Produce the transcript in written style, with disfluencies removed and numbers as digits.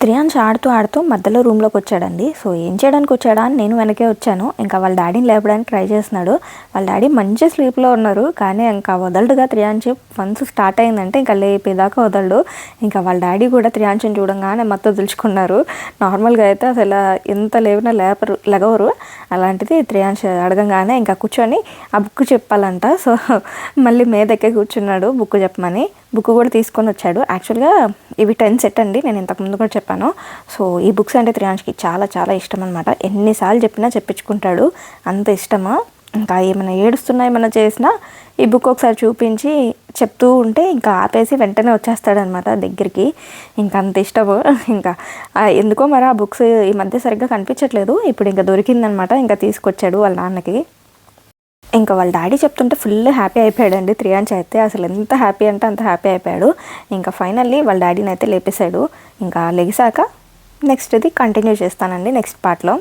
త్రియాన్స్ ఆడుతూ ఆడుతూ మధ్యలో రూమ్లోకి వచ్చాడండి. సో ఏం చేయడానికి వచ్చాడా అని నేను వెనకే వచ్చాను. ఇంకా వాళ్ళ డాడీని లేపడానికి ట్రై చేస్తున్నాడు. వాళ్ళ డాడీ మంచి స్లీప్లో ఉన్నారు, కానీ ఇంకా వదలడుగా త్రియాన్స్. వన్స్ స్టార్ట్ అయిందంటే ఇంకా లేపేదాకా వదలడు. ఇంకా వాళ్ళ డాడీ కూడా త్రియాన్స్ని చూడంగానే మత్తు తెలుసుకున్నారు. నార్మల్గా అయితే అసలు ఎంత లేపినా లెగవరు. అలాంటిది త్రియాన్స్ అడగంగానే ఇంకా కూర్చొని ఆ బుక్ చెప్పాలంట. సో మళ్ళీ మీదెక్కే కూర్చున్నాడు బుక్ చెప్పమని. బుక్ కూడా తీసుకొని వచ్చాడు. యాక్చువల్గా ఇవి 10 సెట్ అండి, నేను ఇంతకుముందు కూడా చెప్పాను. సో ఈ బుక్స్ అంటే త్రియాన్స్కి చాలా చాలా ఇష్టం అనమాట. ఎన్నిసార్లు చెప్పినా చెప్పించుకుంటాడు, అంత ఇష్టమా. ఇంకా ఏమైనా ఏడుస్తున్నా ఏమైనా చేసినా ఈ బుక్ ఒకసారి చూపించి చెప్తూ ఉంటే ఇంకా ఆపేసి వెంటనే వచ్చేస్తాడనమాట దగ్గరికి. ఇంకా అంత ఇష్టము. ఇంకా ఎందుకో మరి ఆ బుక్స్ ఈ మధ్య సరిగ్గా కనిపించట్లేదు. ఇప్పుడు ఇంకా దొరికిందనమాట, ఇంకా తీసుకొచ్చాడు వాళ్ళ నాన్నకి. ఇంకా వాళ్ళ డాడీ చెప్తుంటే ఫుల్ హ్యాపీ అయిపోయాడండి త్రియాన్స్ అయితే. అసలు ఎంత హ్యాపీ అంటే అంత హ్యాపీ అయిపోయాడు. ఇంకా ఫైనల్లీ వాళ్ళ డాడీని అయితే లేపేశాడు. ఇంకా లెగిసాక నెక్స్ట్ ఇది కంటిన్యూ చేస్తానండి నెక్స్ట్ పార్ట్లో.